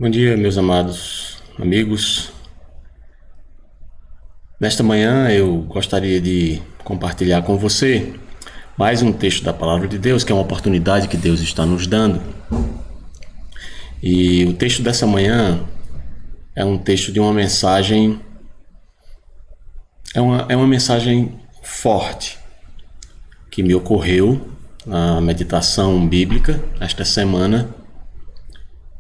Bom dia, meus amados amigos. Nesta manhã eu gostaria de compartilhar com você mais um texto da Palavra de Deus, que é uma oportunidade que Deus está nos dando. E o texto dessa manhã é um texto de uma mensagem, é uma mensagem forte que me ocorreu na meditação bíblica esta semana.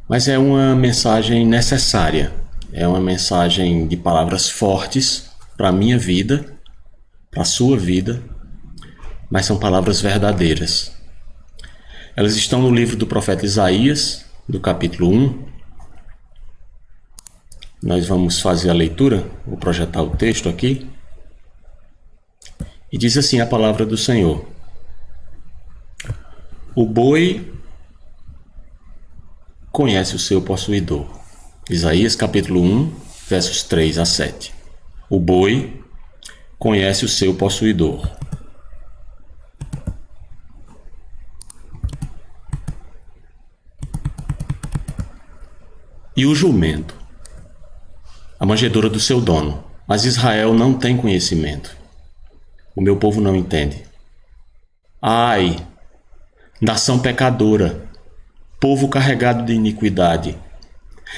Mas é uma mensagem necessária, é uma mensagem de palavras fortes para a minha vida, para a sua vida, mas são palavras verdadeiras. Elas estão no livro do profeta Isaías, do capítulo 1. Nós vamos fazer a leitura, vou projetar o texto aqui. E diz assim a palavra do Senhor: O boi conhece o seu possuidor. Isaías capítulo 1, versos 3 a 7. O boi conhece o seu possuidor. E o jumento, a manjedoura do seu dono. Mas Israel não tem conhecimento. O meu povo não entende. Ai, nação pecadora, povo carregado de iniquidade,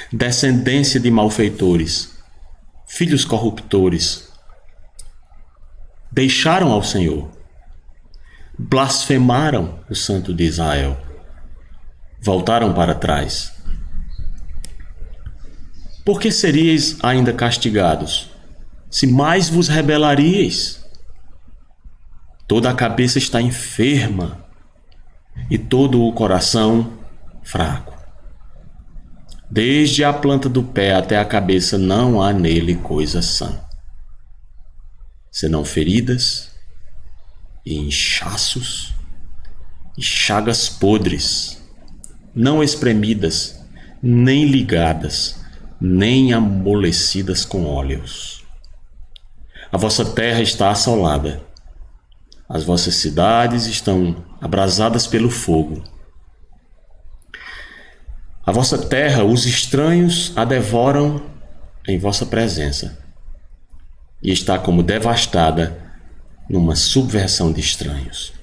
descendência de malfeitores, filhos corruptores, deixaram ao Senhor, blasfemaram o Santo de Israel, voltaram para trás. Por que seríeis ainda castigados, se mais vos rebelaríeis? Toda a cabeça está enferma e todo o coração fraco. Desde a planta do pé até a cabeça não há nele coisa sã, senão feridas e inchaços e chagas podres, não espremidas, nem ligadas, nem amolecidas com óleos. A vossa terra está assolada, as vossas cidades estão abrasadas pelo fogo. A vossa terra, os estranhos a devoram em vossa presença, e está como devastada numa subversão de estranhos.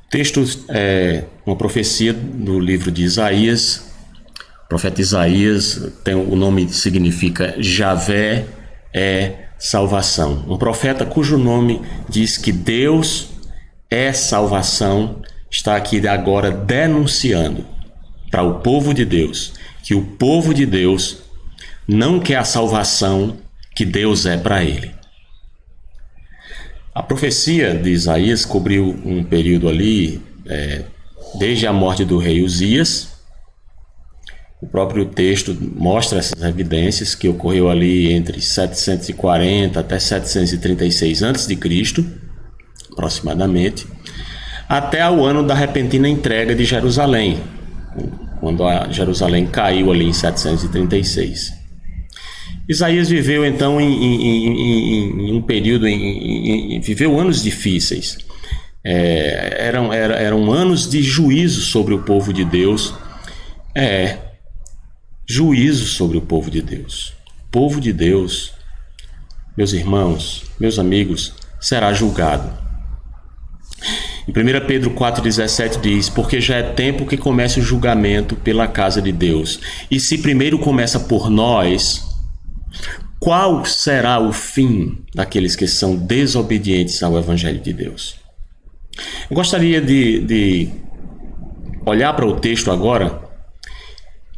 O texto é uma profecia do livro de Isaías. O profeta Isaías, o nome significa Javé é salvação. Um profeta cujo nome diz que Deus é salvação, está aqui agora denunciando para o povo de Deus que o povo de Deus não quer a salvação que Deus é para ele. A profecia de Isaías cobriu um período ali, desde a morte do rei Uzias. O próprio texto mostra essas evidências que ocorreu ali entre 740 até 736 a.C., aproximadamente, até ao ano da repentina entrega de Jerusalém, quando a Jerusalém caiu ali em 736. Isaías viveu então em um período, viveu anos difíceis. Eram anos de juízo sobre o povo de Deus. Juízo sobre o povo de Deus. O povo de Deus, meus irmãos, meus amigos, será julgado. Em 1 Pedro 4,17 diz: porque já é tempo que comece o julgamento pela casa de Deus. E se primeiro começa por nós, qual será o fim daqueles que são desobedientes ao Evangelho de Deus? Eu gostaria de olhar para o texto agora,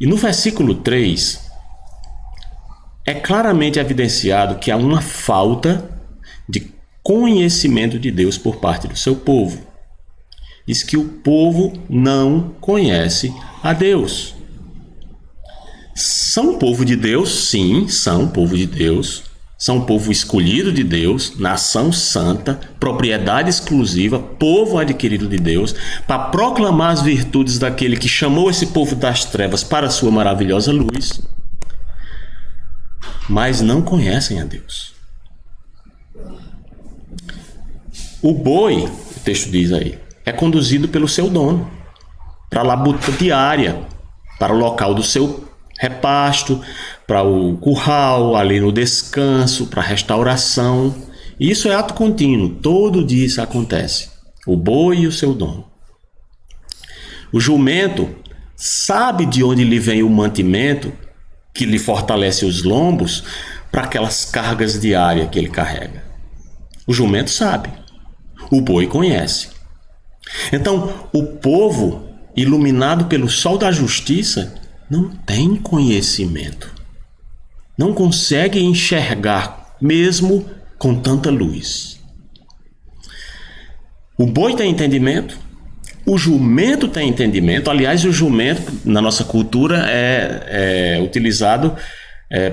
e no versículo 3 é claramente evidenciado que há uma falta de conhecimento de Deus por parte do seu povo. Diz que o povo não conhece a Deus. São povo de Deus? Sim, são povo de Deus. São povo escolhido de Deus, nação santa, propriedade exclusiva, povo adquirido de Deus, para proclamar as virtudes daquele que chamou esse povo das trevas para a sua maravilhosa luz. Mas não conhecem a Deus. O boi, o texto diz aí, é conduzido pelo seu dono para a labuta diária, para o local do seu repasto, para o curral, ali no descanso, para a restauração. Isso é ato contínuo, todo dia isso acontece. O boi e o seu dono. O jumento sabe de onde lhe vem o mantimento que lhe fortalece os lombos para aquelas cargas diárias que ele carrega. O jumento sabe. O boi conhece. Então, o povo, iluminado pelo sol da justiça, não tem conhecimento. Não consegue enxergar, mesmo com tanta luz. O boi tem entendimento. O jumento tem entendimento. Aliás, o jumento, na nossa cultura, é utilizado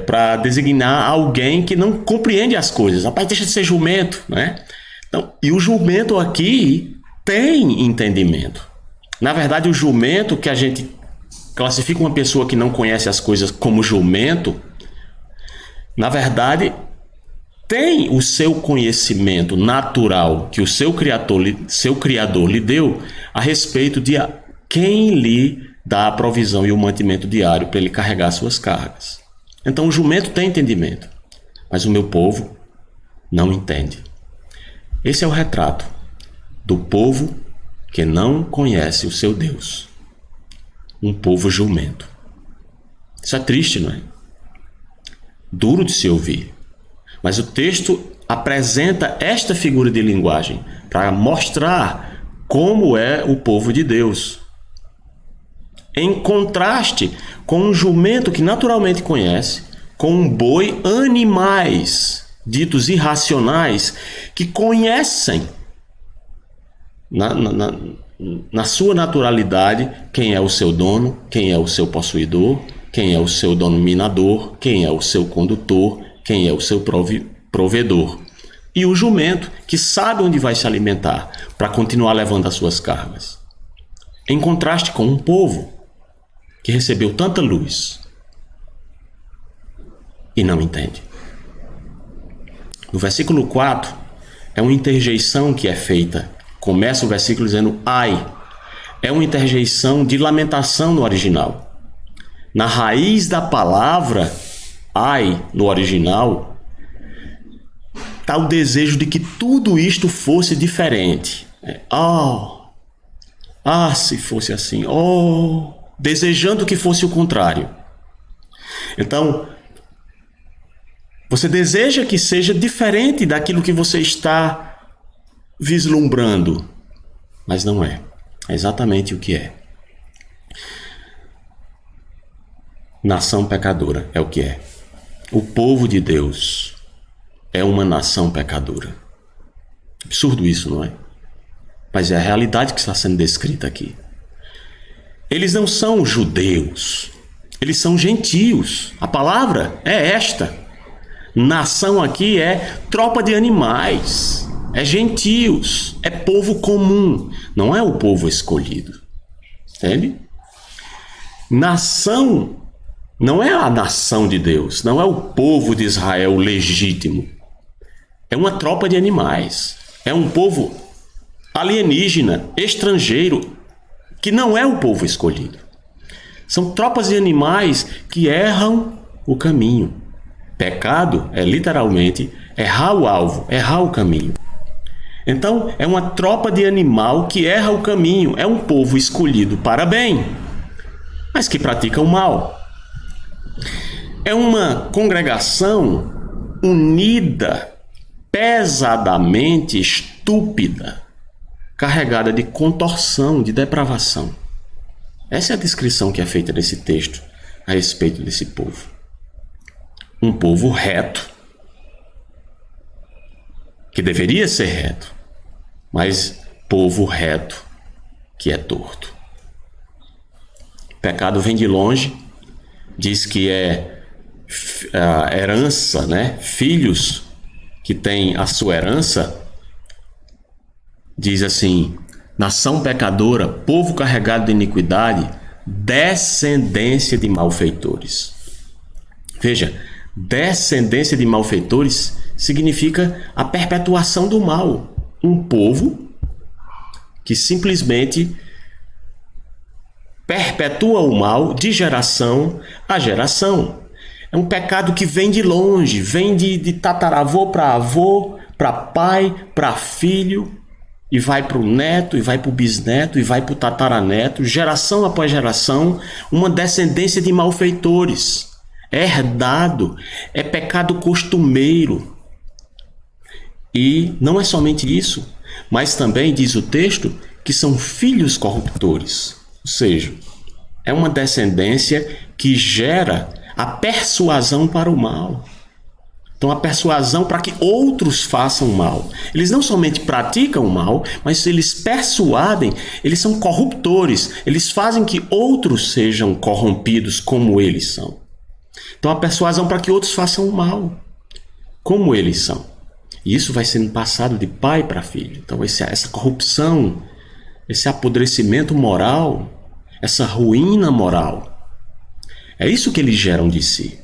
para designar alguém que não compreende as coisas. Rapaz, deixa de ser jumento, né? Então, e o jumento aqui tem entendimento. Na verdade, o jumento, que a gente classifica uma pessoa que não conhece as coisas como jumento, na verdade, tem o seu conhecimento natural que o seu criador lhe deu a respeito de quem lhe dá a provisão e o mantimento diário para ele carregar suas cargas. Então o jumento tem entendimento, mas o meu povo não entende. Esse é o retrato do povo que não conhece o seu Deus. Um povo jumento. Isso é triste, não é? Duro de se ouvir. Mas o texto apresenta esta figura de linguagem para mostrar como é o povo de Deus. Em contraste com um jumento que naturalmente conhece, com um boi, animais ditos irracionais que conhecem na sua naturalidade quem é o seu dono, quem é o seu possuidor, quem é o seu dominador, quem é o seu condutor, quem é o seu provedor. E o jumento, que sabe onde vai se alimentar para continuar levando as suas cargas. Em contraste com um povo que recebeu tanta luz e não entende. No versículo 4, é uma interjeição que é feita. Começa o versículo dizendo ai. É uma interjeição de lamentação no original. Na raiz da palavra ai, no original, está o desejo de que tudo isto fosse diferente. Se fosse assim. Desejando que fosse o contrário. Então, você deseja que seja diferente daquilo que você está vislumbrando, mas não é. É exatamente o que é. Nação pecadora é o que é. O povo de Deus é uma nação pecadora. Absurdo isso, não é? Mas é a realidade que está sendo descrita aqui. Eles não são judeus, eles são gentios. A palavra é esta. Nação aqui é tropa de animais, é gentios, é povo comum, não é o povo escolhido. Entende? Nação não é a nação de Deus, não é o povo de Israel legítimo. É uma tropa de animais, é um povo alienígena, estrangeiro, que não é o povo escolhido. São tropas de animais que erram o caminho. Pecado é literalmente errar o alvo, errar o caminho. Então, é uma tropa de animal que erra o caminho, é um povo escolhido para bem, mas que pratica o mal. É uma congregação unida, pesadamente estúpida, carregada de contorção, de depravação. Essa é a descrição que é feita nesse texto a respeito desse povo. Um povo reto, que deveria ser reto, mas povo reto que é torto. Pecado vem de longe, diz que é a herança, né? Filhos que têm a sua herança, diz assim: nação pecadora, povo carregado de iniquidade, descendência de malfeitores. Veja, descendência de malfeitores significa a perpetuação do mal. Um povo que simplesmente perpetua o mal de geração a geração. É um pecado que vem de longe, vem de tataravô, para pai, para filho, e vai para o neto, e vai para o bisneto, e vai para o tataraneto, geração após geração, uma descendência de malfeitores. É herdado, é pecado costumeiro. E não é somente isso, mas também diz o texto que são filhos corruptores. Ou seja, é uma descendência que gera a persuasão para o mal. Então, a persuasão para que outros façam mal. Eles não somente praticam o mal, mas eles persuadem, eles são corruptores. Eles fazem que outros sejam corrompidos como eles são. Então, a persuasão para que outros façam o mal como eles são. E isso vai sendo passado de pai para filho. Então, essa corrupção, esse apodrecimento moral, essa ruína moral, é isso que eles geram de si.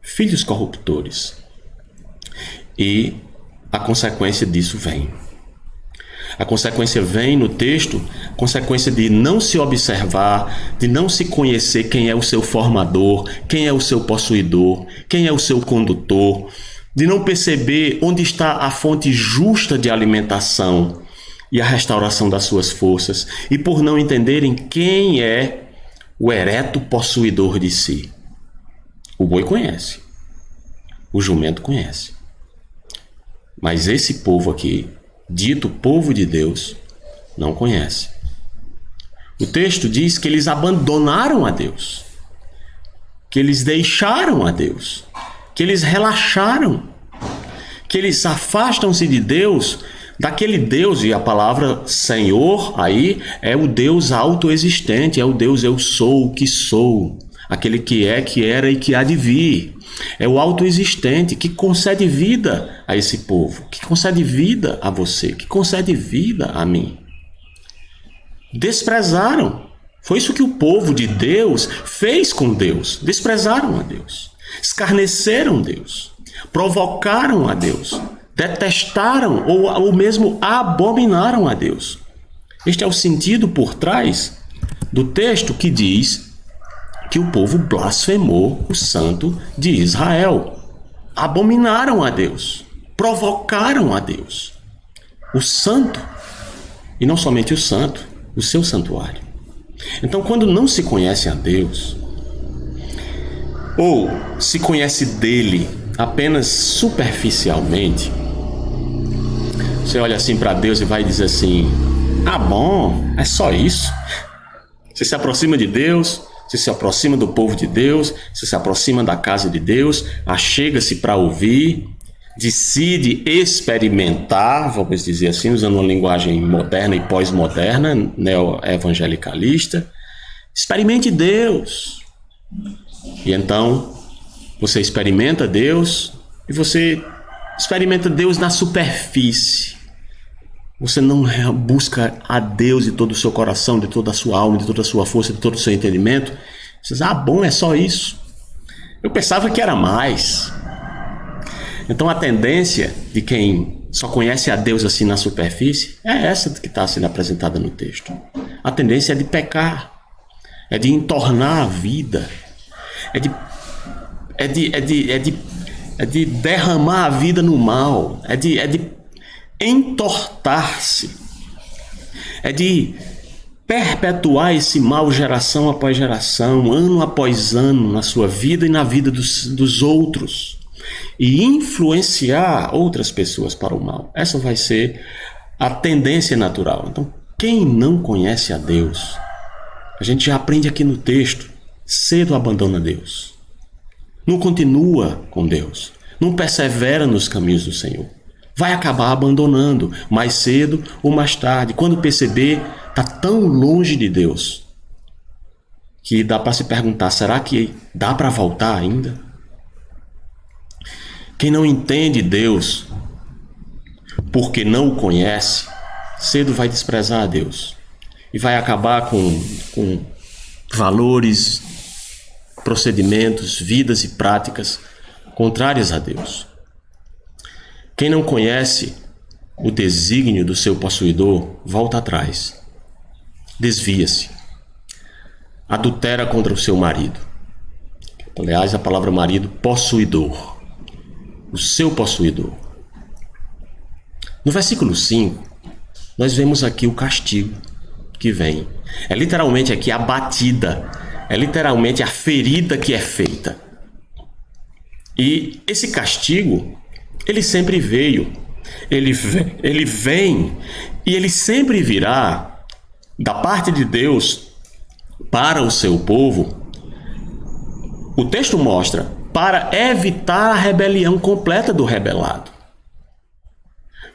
Filhos corruptores. E a consequência disso vem. A consequência vem no texto, a consequência de não se observar, de não se conhecer quem é o seu formador, quem é o seu possuidor, quem é o seu condutor, de não perceber onde está a fonte justa de alimentação e a restauração das suas forças, e por não entenderem quem é o ereto possuidor de si. O boi conhece, o jumento conhece. Mas esse povo aqui, dito povo de Deus, não conhece. O texto diz que eles abandonaram a Deus, que eles deixaram a Deus, que eles relaxaram, que eles afastam-se de Deus, daquele Deus, e a palavra Senhor aí é o Deus autoexistente, é o Deus eu sou o que sou, aquele que é, que era e que há de vir. É o autoexistente que concede vida a esse povo, que concede vida a você, que concede vida a mim. Desprezaram. Foi isso que o povo de Deus fez com Deus. Desprezaram a Deus. Escarneceram Deus. Provocaram a Deus. Detestaram ou mesmo abominaram a Deus. Este é o sentido por trás do texto que diz que o povo blasfemou o Santo de Israel. Abominaram a Deus. Provocaram a Deus. O Santo, e não somente o Santo, o seu santuário. Então, quando não se conhece a Deus, ou se conhece dele apenas superficialmente, você olha assim para Deus e vai dizer assim: ah, bom, é só isso. Você se aproxima de Deus, você se aproxima do povo de Deus, você se aproxima da casa de Deus, achega-se para ouvir, decide experimentar, vamos dizer assim, usando uma linguagem moderna e pós-moderna, neo-evangelicalista. Experimente Deus. E então, você experimenta Deus e você experimenta Deus na superfície. Você não busca a Deus de todo o seu coração, de toda a sua alma, de toda a sua força, de todo o seu entendimento. Você diz: ah, bom, é só isso. Eu pensava que era mais. Então a tendência de quem só conhece a Deus assim na superfície é essa que está sendo apresentada no texto. A tendência é de pecar, é de entornar a vida, é de derramar a vida no mal, é de entortar-se, é de perpetuar esse mal geração após geração, ano após ano, na sua vida e na vida dos outros, e influenciar outras pessoas para o mal. Essa vai ser a tendência natural. Então, quem não conhece a Deus, a gente já aprende aqui no texto, cedo abandona Deus, não continua com Deus, não persevera nos caminhos do Senhor. Vai acabar abandonando mais cedo ou mais tarde. Quando perceber, está tão longe de Deus que dá para se perguntar: será que dá para voltar ainda? Quem não entende Deus porque não o conhece, cedo vai desprezar a Deus e vai acabar com valores, procedimentos, vidas e práticas contrárias a Deus. Quem não conhece o desígnio do seu possuidor, volta atrás, desvia-se. adultera contra o seu marido. Aliás, a palavra marido, possuidor. O seu possuidor. No versículo 5, nós vemos aqui o castigo que vem. É literalmente aqui a batida, é literalmente a ferida que é feita. E esse castigo, ele sempre veio, ele vem e ele sempre virá da parte de Deus para o seu povo. O texto mostra, para evitar a rebelião completa do rebelado.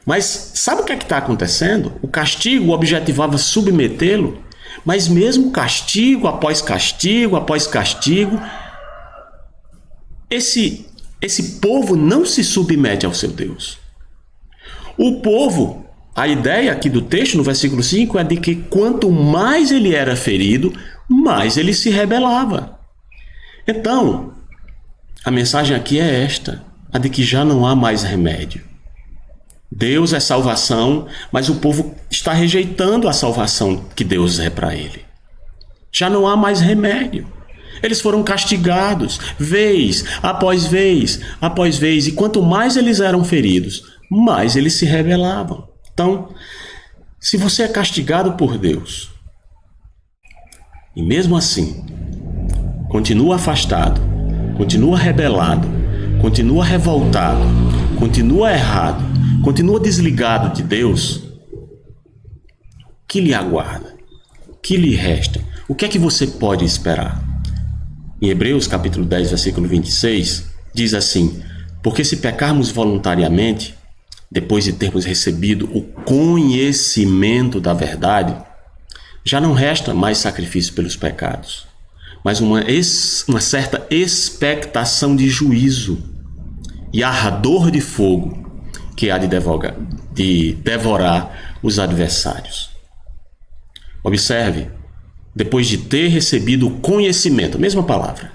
Mas sabe o que é que está acontecendo? O castigo objetivava submetê-lo, mas mesmo castigo após castigo após castigo, esse povo não se submete ao seu Deus. O povo, a ideia aqui do texto, no versículo 5, é de que quanto mais ele era ferido, mais ele se rebelava. Então, a mensagem aqui é esta, a de que já não há mais remédio. Deus é salvação, mas o povo está rejeitando a salvação que Deus é para ele. Já não há mais remédio. Eles foram castigados, vez após vez, após vez, e quanto mais eles eram feridos, mais eles se rebelavam. Então, se você é castigado por Deus, e mesmo assim, continua afastado, continua rebelado, continua revoltado, continua errado, continua desligado de Deus, o que lhe aguarda? O que lhe resta? O que é que você pode esperar? Em Hebreus capítulo 10, versículo 26, diz assim: porque se pecarmos voluntariamente, depois de termos recebido o conhecimento da verdade, já não resta mais sacrifício pelos pecados, mas uma certa expectação de juízo e ardor de fogo que há de devorar os adversários. Observe, depois de ter recebido o conhecimento, mesma palavra,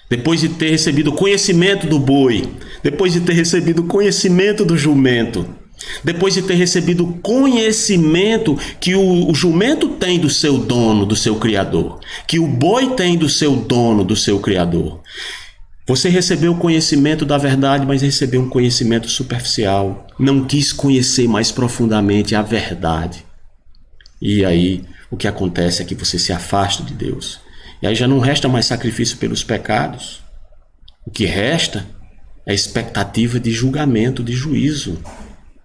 depois de ter recebido o conhecimento do boi, depois de ter recebido o conhecimento do jumento, depois de ter recebido o conhecimento que o jumento tem do seu dono, do seu criador, que o boi tem do seu dono, do seu criador, você recebeu o conhecimento da verdade, mas recebeu um conhecimento superficial, não quis conhecer mais profundamente a verdade. E aí o que acontece é que você se afasta de Deus. E aí já não resta mais sacrifício pelos pecados. O que resta é expectativa de julgamento, de juízo.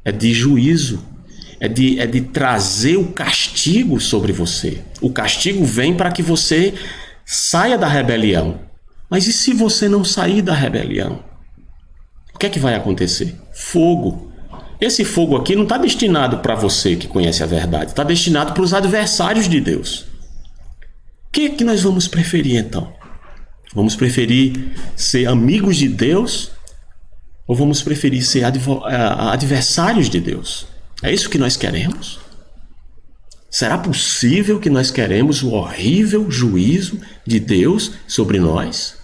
É de juízo. É de trazer o castigo sobre você. O castigo vem para que você saia da rebelião. Mas e se você não sair da rebelião? O que é que vai acontecer? Fogo. Esse fogo aqui não está destinado para você que conhece a verdade. Está destinado para os adversários de Deus. O que é que nós vamos preferir então? Vamos preferir ser amigos de Deus? Ou vamos preferir ser adversários de Deus? É isso que nós queremos? Será possível que nós queremos o horrível juízo de Deus sobre nós?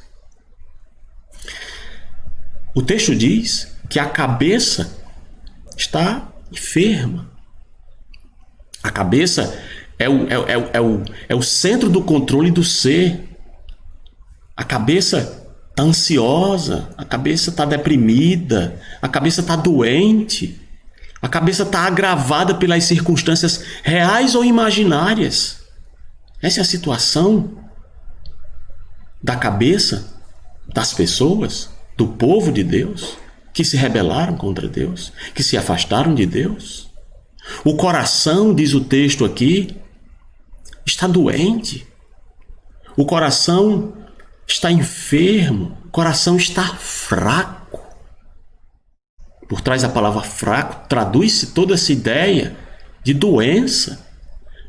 O texto diz que a cabeça está enferma. A cabeça é o centro do controle do ser. A cabeça está ansiosa, a cabeça está deprimida, a cabeça está doente, a cabeça está agravada pelas circunstâncias reais ou imaginárias. Essa é a situação da cabeça das pessoas, do povo de Deus, que se rebelaram contra Deus, que se afastaram de Deus. O coração, diz o texto aqui, está doente. O coração está enfermo. O coração está fraco. Por trás da palavra fraco, traduz-se toda essa ideia de doença.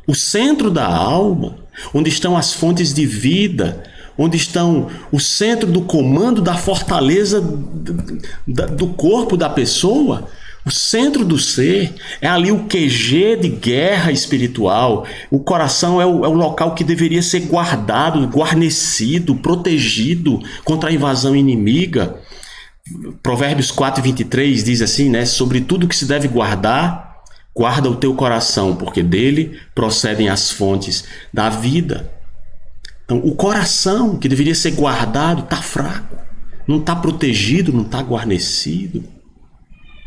O centro da alma, onde estão as fontes de vida, onde estão o centro do comando da fortaleza do corpo da pessoa, o centro do ser, é ali o QG de guerra espiritual. O coração é o local que deveria ser guardado, guarnecido, protegido contra a invasão inimiga. Provérbios 4:23 diz assim, né? Sobre tudo que se deve guardar, guarda o teu coração, porque dele procedem as fontes da vida. Então, o coração, que deveria ser guardado, está fraco, não está protegido, não está guarnecido,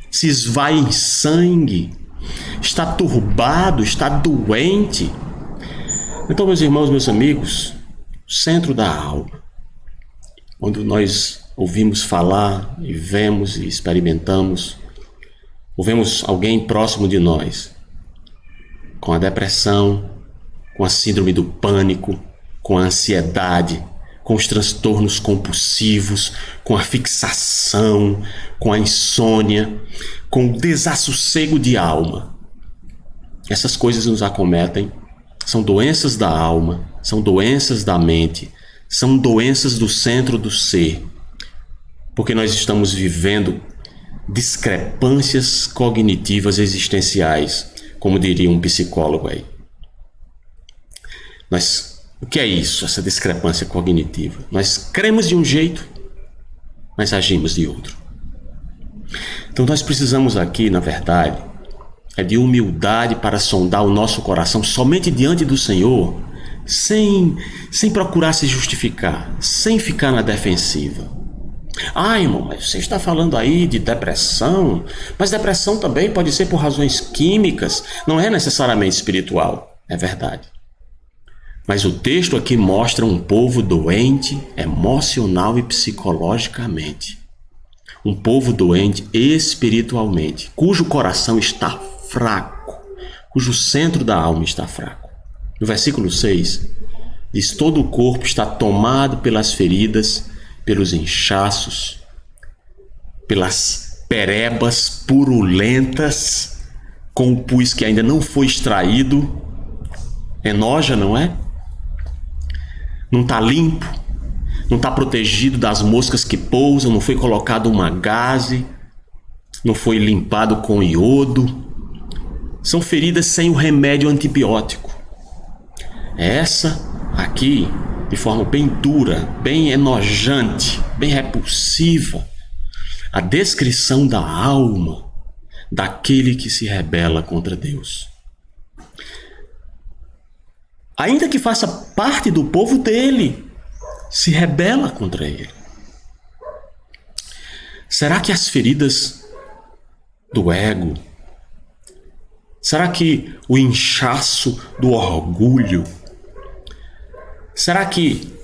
se esvai em sangue, está turbado, está doente. Então, meus irmãos, meus amigos, o centro da alma, onde nós ouvimos falar e vemos e experimentamos, ouvimos alguém próximo de nós com a depressão, com a síndrome do pânico, com a ansiedade, com os transtornos compulsivos, com a fixação, com a insônia, com o desassossego de alma. Essas coisas nos acometem, são doenças da alma, são doenças da mente, são doenças do centro do ser, porque nós estamos vivendo discrepâncias cognitivas existenciais, como diria um psicólogo aí. O que é isso, essa discrepância cognitiva? Nós cremos de um jeito, mas agimos de outro. Então nós precisamos aqui, na verdade, de humildade para sondar o nosso coração somente diante do Senhor, sem procurar se justificar, sem ficar na defensiva. Irmão, mas você está falando aí de depressão, mas depressão também pode ser por razões químicas, não é necessariamente espiritual. É verdade. Mas o texto aqui mostra um povo doente emocional e psicologicamente. Um povo doente espiritualmente, cujo coração está fraco, cujo centro da alma está fraco. No versículo 6, diz: todo o corpo está tomado pelas feridas, pelos inchaços, pelas perebas purulentas, com o pus que ainda não foi extraído. Enoja, não é? Não está limpo, não está protegido das moscas que pousam, não foi colocado uma gaze, não foi limpado com iodo. São feridas sem o remédio antibiótico. Essa aqui, de forma bem dura, bem enojante, bem repulsiva, a descrição da alma daquele que se rebela contra Deus. Ainda que faça parte do povo dele, se rebela contra ele. Será que as feridas do ego, será que o inchaço do orgulho, será que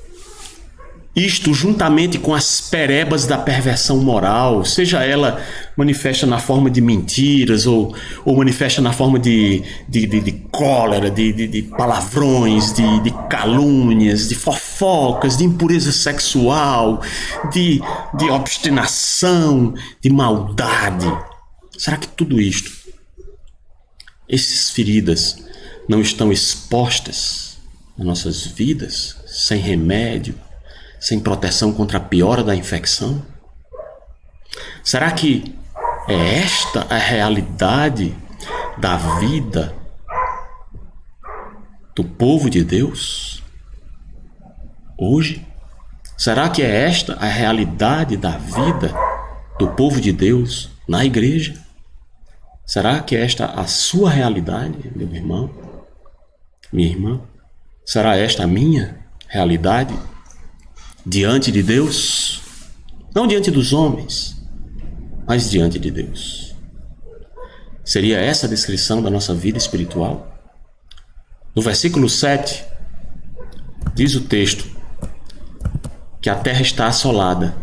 isto, juntamente com as perebas da perversão moral, seja ela manifesta na forma de mentiras ou manifesta na forma de cólera, de palavrões, de calúnias, de fofocas, de impureza sexual, de obstinação, de maldade. Será que tudo isto, essas feridas, não estão expostas nas nossas vidas, sem remédio, sem proteção contra a piora da infecção? Será que é esta a realidade da vida do povo de Deus hoje? Será que é esta a realidade da vida do povo de Deus na igreja? Será que é esta a sua realidade, meu irmão, minha irmã? Será esta a minha realidade diante de Deus? Não diante dos homens, mas diante de Deus. Seria essa a descrição da nossa vida espiritual? No versículo 7, diz o texto que a terra está assolada,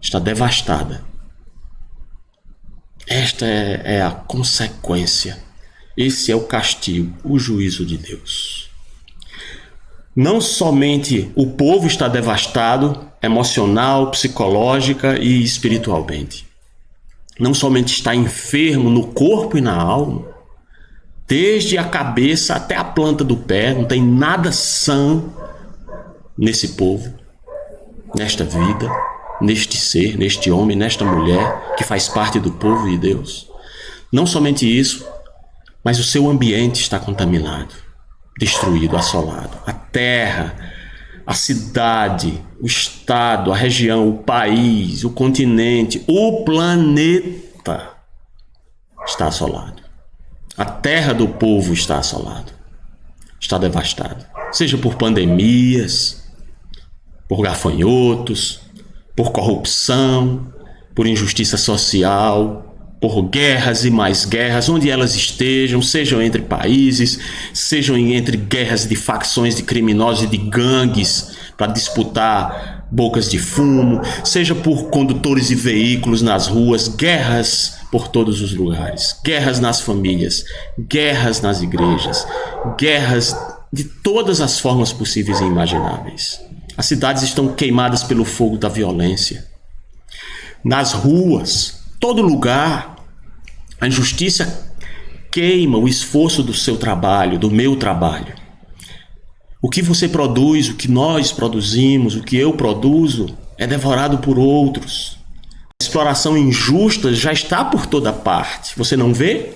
está devastada. Esta é a consequência, esse é o castigo, o juízo de Deus. Não somente o povo está devastado, emocional, psicológica e espiritualmente. Não somente está enfermo no corpo e na alma, desde a cabeça até a planta do pé, não tem nada são nesse povo, nesta vida, neste ser, neste homem, nesta mulher que faz parte do povo de Deus. Não somente isso, mas o seu ambiente está contaminado, destruído, assolado. A terra, a cidade, o estado, a região, o país, o continente, o planeta está assolado. A terra do povo está assolado, está devastado. seja por pandemias, por gafanhotos, por corrupção, por injustiça social, por guerras e mais guerras, onde elas estejam, sejam entre países, sejam entre guerras de facções de criminosos e de gangues para disputar bocas de fumo, seja por condutores de veículos nas ruas, guerras por todos os lugares, guerras nas famílias, guerras nas igrejas, guerras de todas as formas possíveis e imagináveis. As cidades estão queimadas pelo fogo da violência. Nas ruas, todo lugar, a injustiça queima o esforço do seu trabalho, do meu trabalho. O que você produz, o que nós produzimos, o que eu produzo, é devorado por outros. A exploração injusta já está por toda parte. Você não vê?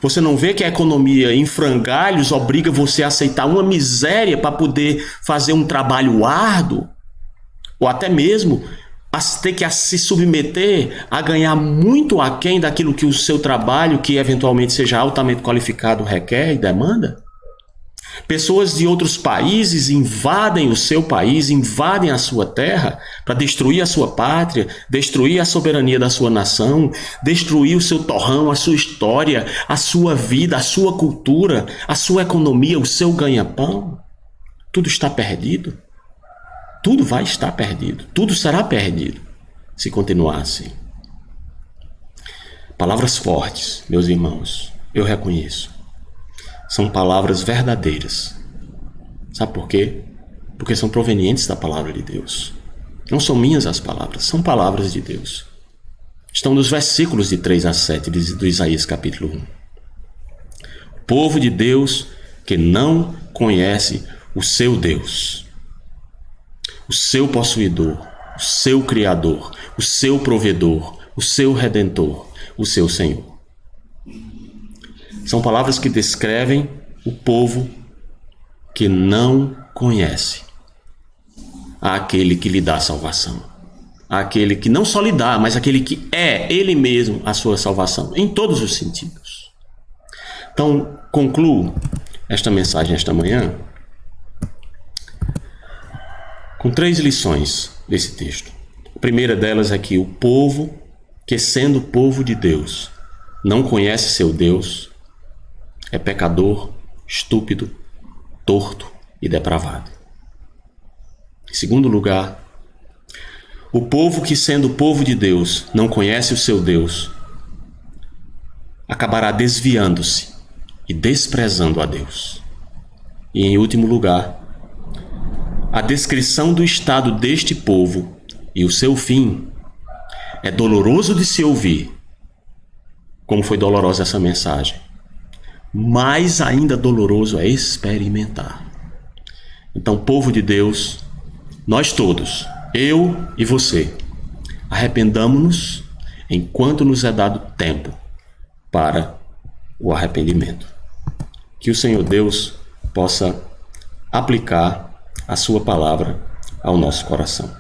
Você não vê que a economia em frangalhos obriga você a aceitar uma miséria para poder fazer um trabalho árduo? Ou até mesmo a ter que se submeter a ganhar muito aquém daquilo que o seu trabalho, que eventualmente seja altamente qualificado, requer e demanda? Pessoas de outros países invadem o seu país, invadem a sua terra para destruir a sua pátria, destruir a soberania da sua nação, destruir o seu torrão, a sua história, a sua vida, a sua cultura, a sua economia, o seu ganha-pão. Tudo está perdido. Tudo vai estar perdido. Tudo será perdido se continuar assim. Palavras fortes, meus irmãos, eu reconheço. São palavras verdadeiras. Sabe por quê? Porque são provenientes da palavra de Deus. Não são minhas as palavras, são palavras de Deus. Estão nos versículos de 3 a 7 do Isaías capítulo 1. O povo de Deus que não conhece o seu Deus, o seu possuidor, o seu Criador, o seu provedor, o seu Redentor, o seu Senhor. São palavras que descrevem o povo que não conhece aquele que lhe dá salvação. Aquele que não só lhe dá, mas aquele que é ele mesmo a sua salvação, em todos os sentidos. Então, concluo esta mensagem esta manhã com 3 lições desse texto. A primeira delas é que o povo, que sendo povo de Deus, não conhece seu Deus, é pecador, estúpido, torto e depravado. Em segundo lugar, o povo que sendo povo de Deus não conhece o seu Deus, acabará desviando-se e desprezando a Deus. E em último lugar, a descrição do estado deste povo e o seu fim é doloroso de se ouvir, como foi dolorosa essa mensagem. Mais ainda doloroso é experimentar. Então, povo de Deus, nós todos, eu e você, arrependamo-nos enquanto nos é dado tempo para o arrependimento. Que o Senhor Deus possa aplicar a sua palavra ao nosso coração.